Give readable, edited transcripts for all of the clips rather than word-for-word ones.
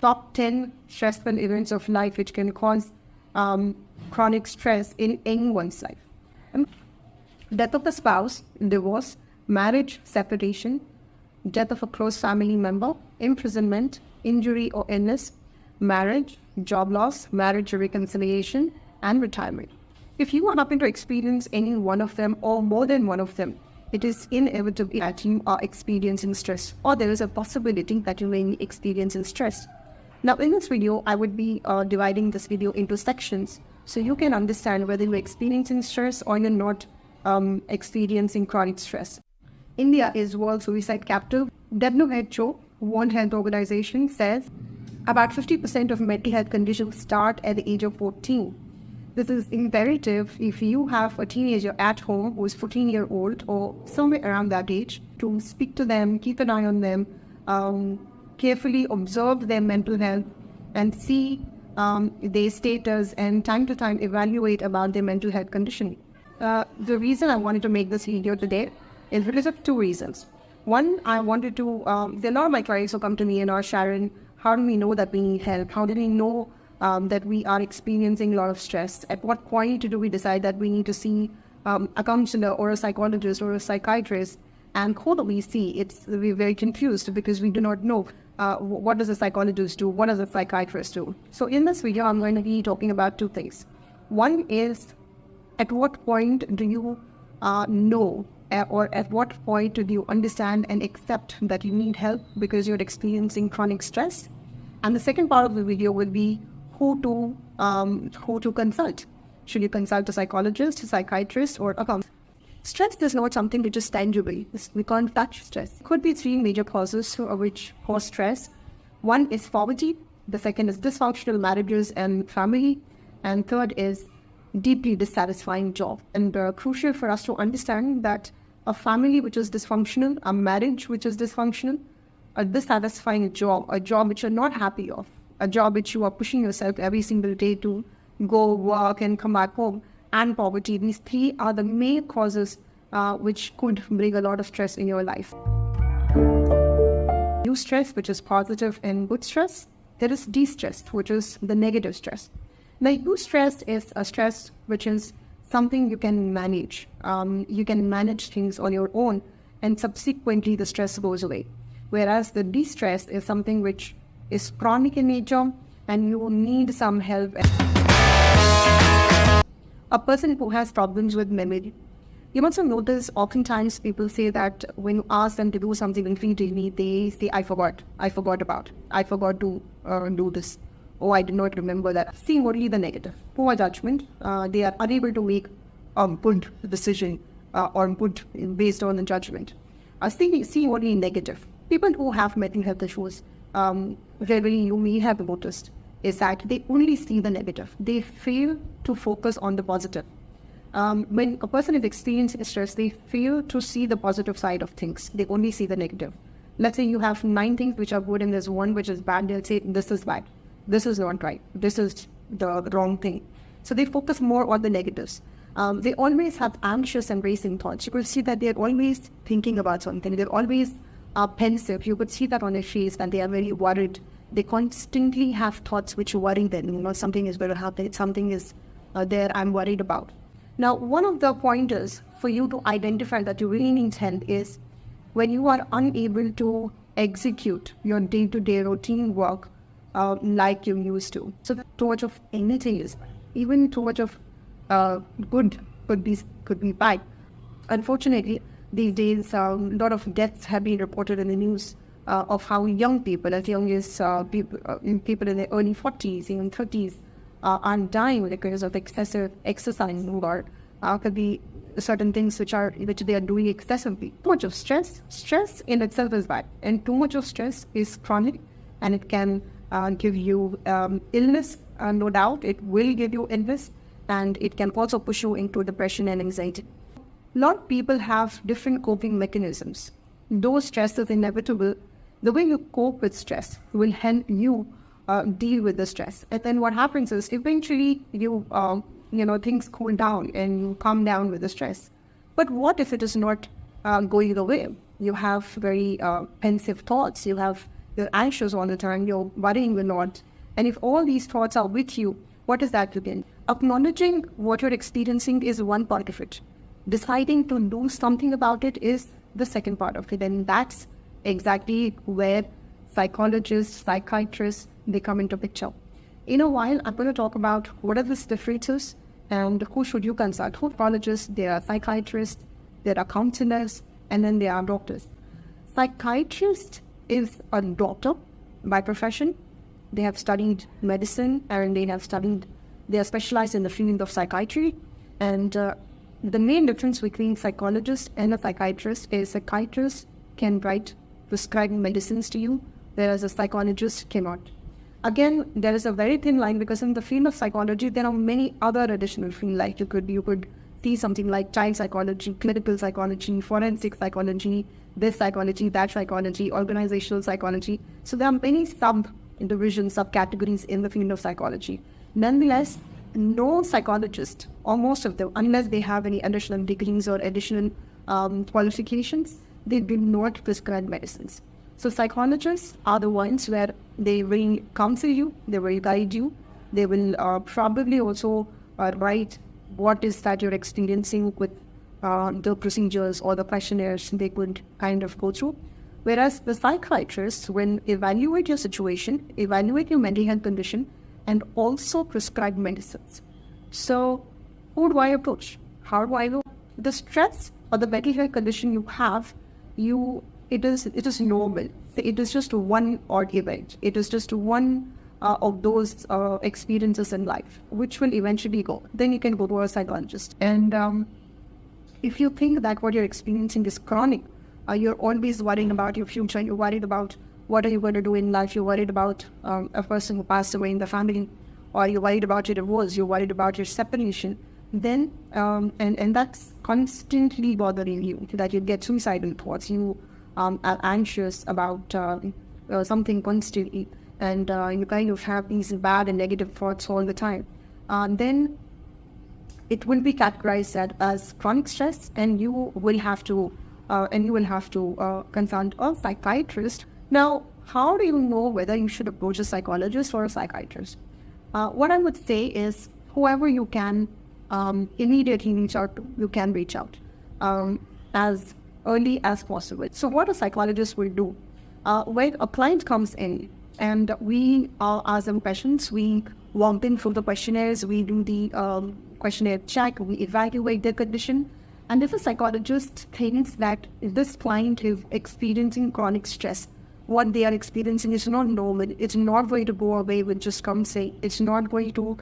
top 10 stressful events of life which can cause chronic stress in anyone's life. Death of the spouse, divorce, marriage, separation, death of a close family member, imprisonment, injury or illness, marriage, job loss, marriage reconciliation, and retirement. If you happen to experience any one of them or more than one of them, it is inevitable that you are experiencing stress, or there is a possibility that you may be experiencing stress. Now in this video, I would be dividing this video into sections so you can understand whether you're experiencing stress or you're not experiencing chronic stress. India is world suicide capital. WHO, World Health Organization, says about 50% of mental health conditions start at the age of 14. This is imperative if you have a teenager at home who is 14-year-old or somewhere around that age, to speak to them, keep an eye on them, carefully observe their mental health and see their status, and time to time evaluate about their mental health condition. The reason I wanted to make this video today is because of two reasons. One, I wanted to, there are a lot of my clients who come to me and are, Sharon, how do we know that we need help? How do we know that we are experiencing a lot of stress? At what point do we decide that we need to see a counselor or a psychologist or a psychiatrist? And who do we see? We're very confused because we do not know what does a psychologist do, what does a psychiatrist do. So in this video, I'm going to be talking about two things. One is, at what point do you know, or at what point do you understand and accept that you need help because you're experiencing chronic stress? And the second part of the video will be who to consult. Should you consult a psychologist, a psychiatrist, or a counselor? Stress is not something which is tangible. We can't touch stress. There could be three major causes which cause stress. One is poverty. The second is dysfunctional marriages and family. And third is deeply dissatisfying job. And crucial for us to understand that a family which is dysfunctional, a marriage which is dysfunctional, a dissatisfying job, a job which you're not happy of, a job which you are pushing yourself every single day to go work and come back home, and poverty. These three are the main causes which could bring a lot of stress in your life. Eustress, which is positive and good stress. There is de-stress, which is the negative stress. Now, eustress is a stress which is something you can manage. You can manage things on your own, and subsequently the stress goes away. Whereas the de-stress is something which is chronic in nature and you need some help. A person who has problems with memory, you must have noticed oftentimes people say that when you ask them to do something repeatedly, they say, I forgot to do this. Oh, I did not remember that. Seeing only the negative. Poor judgment. They are unable to make a good decision or good based on the judgment. Seeing only negative. People who have mental health issues, really you may have noticed, is that they only see the negative. They fail to focus on the positive. When a person is experiencing stress, they fail to see the positive side of things. They only see the negative. Let's say you have 9 things which are good and there's one which is bad. They'll say, this is bad. This is not right. This is the wrong thing. So they focus more on the negatives. They always have anxious and racing thoughts. You could see that they're always thinking about something. They're always pensive. You could see that on their face, and they are very worried. They constantly have thoughts which worry them. Something is going to happen. Something is there I'm worried about. Now, one of the pointers for you to identify that you really need help is when you are unable to execute your day-to-day routine work like you used to. So too much of anything is bad. Even too much of good could be bad. Unfortunately, these days a lot of deaths have been reported in the news of how young people, as young as people in their early 40s, even 30s, are dying because of excessive exercise, or could be certain things which they are doing excessively. Too much of stress in itself is bad, and too much of stress is chronic, and it can give you illness. No doubt it will give you illness, and it can also push you into depression and anxiety. A lot of people have different coping mechanisms. Though stress is inevitable, the way you cope with stress will help you deal with the stress. And then what happens is eventually you things cool down and you calm down with the stress. But what if it is not going away? You have very pensive thoughts. You have you're anxious all the time, you're worrying a lot. And if all these thoughts are with you, what is that again? Acknowledging what you're experiencing is one part of it. Deciding to do something about it is the second part of it. And that's exactly where psychologists, psychiatrists, they come into picture. In a while, I'm going to talk about what are these differences and who should you consult. Who are psychologists? There are psychiatrists, there are counselors, and then there are doctors. Psychiatrist is a doctor by profession. They have studied medicine and they are specialized in the field of psychiatry. And the main difference between psychologist and a psychiatrist is psychiatrist can write prescribing medicines to you, whereas a psychologist cannot. Again, there is a very thin line because in the field of psychology, there are many other additional fields. Like you could see something like child psychology, clinical psychology, forensic psychology, this psychology, that psychology, organizational psychology. So there are many sub-divisions, subcategories in the field of psychology. Nonetheless, no psychologist, or most of them, unless they have any additional degrees or additional qualifications, they do not prescribe medicines. So psychologists are the ones where they will counsel you, they will guide you, they will probably also write what is that you're experiencing with the procedures or the questionnaires they could kind of go through. Whereas the psychiatrists will evaluate your situation, evaluate your mental health condition, and also prescribe medicines. So who do I approach? How do I know? The stress or the mental health condition you have, it is normal. It is just one odd event. It is just one of those experiences in life, which will eventually go. Then you can go to a psychologist. And if you think that what you're experiencing is chronic, you're always worrying about your future. You're worried about what are you going to do in life. You're worried about a person who passed away in the family, or you're worried about your divorce. You're worried about your separation. Then, and that's constantly bothering you, that you get suicidal thoughts. You are anxious about something constantly, and you kind of have these bad and negative thoughts all the time. Then it will be categorized as chronic stress, and you will have to consult a psychiatrist. Now, how do you know whether you should approach a psychologist or a psychiatrist? What I would say is whoever you can immediately reach out to, you can reach out as early as possible. So what a psychologist will do, when a client comes in and we ask them questions, we walk in through the questionnaires, we do the questionnaire check, we evaluate their condition. And if a psychologist thinks that this client is experiencing chronic stress, what they are experiencing is not normal, it's not going to go away with just counseling, it's not going to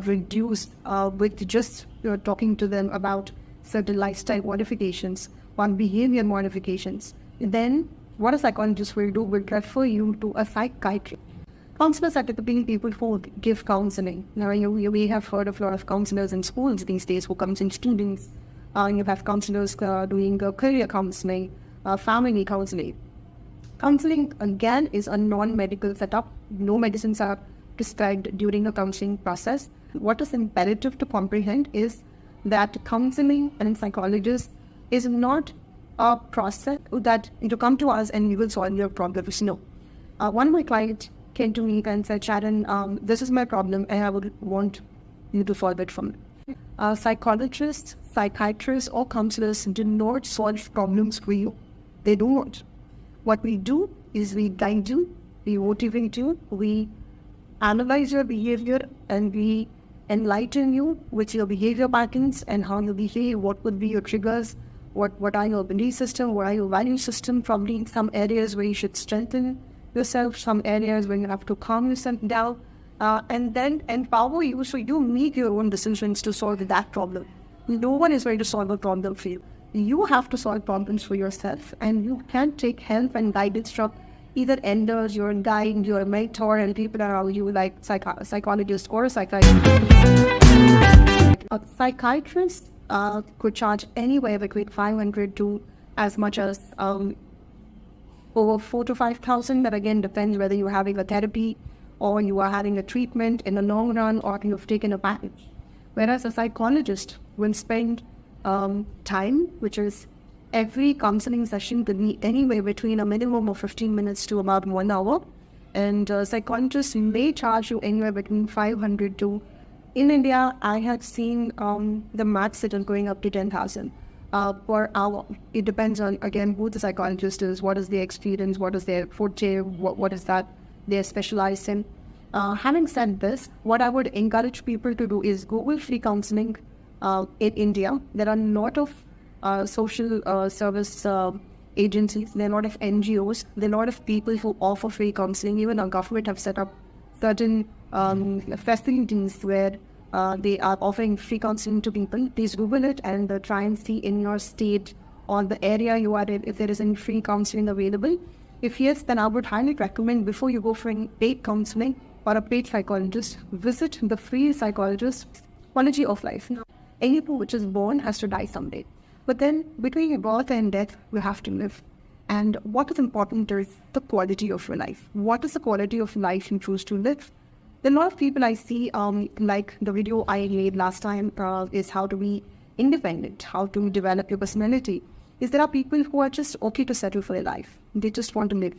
reduce with just talking to them about certain lifestyle modifications, on behavior modifications, then what a psychologist will do will refer you to a psychiatrist. Counselors are typically people who give counseling. Now, we have heard of a lot of counselors in schools these days who comes in students. You have counselors doing career counseling, family counseling. Counseling, again, is a non-medical setup. No medicines are prescribed during the counseling process. What is imperative to comprehend is that counseling and psychologists is not a process that you come to us and we will solve your problems. No. One of my clients came to me and said, Sharon, this is my problem and I would want you to solve it for me. Psychologists, psychiatrists, or counselors do not solve problems for you. They do not. What we do is we guide you, we motivate you, we analyze your behavior, and we enlighten you with your behavior patterns and how you behave, what would be your triggers, what are your belief system, what are your value system, probably some areas where you should strengthen yourself, some areas where you have to calm yourself down, and then empower you so you make your own decisions to solve that problem. No one is going to solve a problem for you. You have to solve problems for yourself, and you can take help and guidance from either elders, your guide, your mentor, and people around you like psychologist or a psychiatrist. A psychiatrist could charge anywhere between 500 to as much as over 4,000 to 5,000. That again depends whether you're having a therapy or you are having a treatment in the long run or you've taken a package. Whereas a psychologist will spend time, which is Every counseling session could be anywhere between a minimum of 15 minutes to about 1 hour. And psychologists may charge you anywhere between 500 to, in India, I have seen the max sitters going up to 10,000 per hour. It depends on, again, who the psychologist is, what is their experience, what is their forte, what is that they're specialized in. Having said this, what I would encourage people to do is Google free counseling in India. There are a lot of social service agencies, there are a lot of NGOs, there are a lot of people who offer free counseling. Even our government have set up certain facilities where they are offering free counseling to people. Please Google it and try and see in your state or the area you are in if there is any free counseling available. If yes, then I would highly recommend, before you go for any paid counseling or a paid psychologist, visit the free psychologist. Quality of life. Now, anyone which is born has to die someday. But then between birth and death, we have to live. And what is important is the quality of your life. What is the quality of life you choose to live? There are a lot of people I see, like the video I made last time, is how to be independent, how to develop your personality. Is there are people who are just okay to settle for their life. They just want to live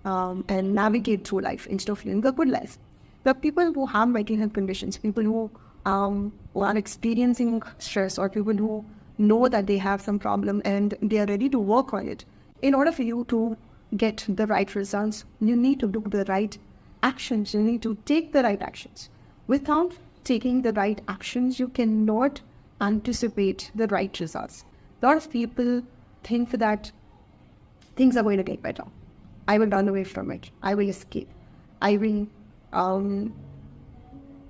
and navigate through life instead of living a good life. There are people who have mental health conditions, people who are experiencing stress, or people who know that they have some problem and they are ready to work on it. In order for you to get the right results, you need to do the right actions. You need to take the right actions. Without taking the right actions, you cannot anticipate the right results. A lot of people think that things are going to get better. I will run away from it. I will escape. I will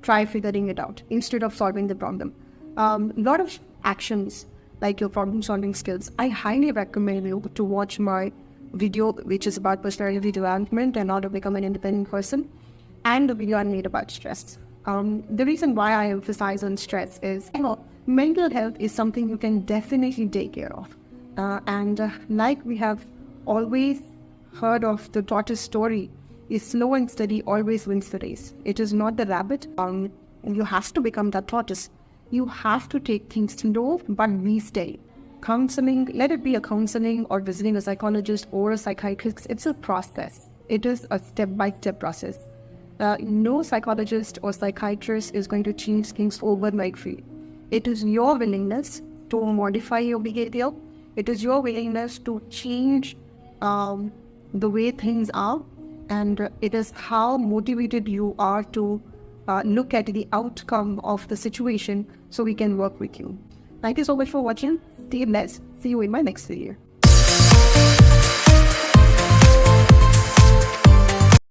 try figuring it out instead of solving the problem. A lot of actions, like your problem solving skills, I highly recommend you to watch my video which is about personality development and how to become an independent person, and the video I made about stress. The reason why I emphasize on stress is, mental health is something you can definitely take care of. Like we have always heard of the tortoise story, is slow and steady always wins the race. It is not the rabbit. You have to become that tortoise. You have to take things slow, but be steady. Counseling, let it be a counseling or visiting a psychologist or a psychiatrist, it's a process. It is a step-by-step process. No psychologist or psychiatrist is going to change things overnight for you. It is your willingness to modify your behavior. It is your willingness to change the way things are. And it is how motivated you are to look at the outcome of the situation so we can work with you. Thank you so much for watching. Stay blessed. See you in my next video.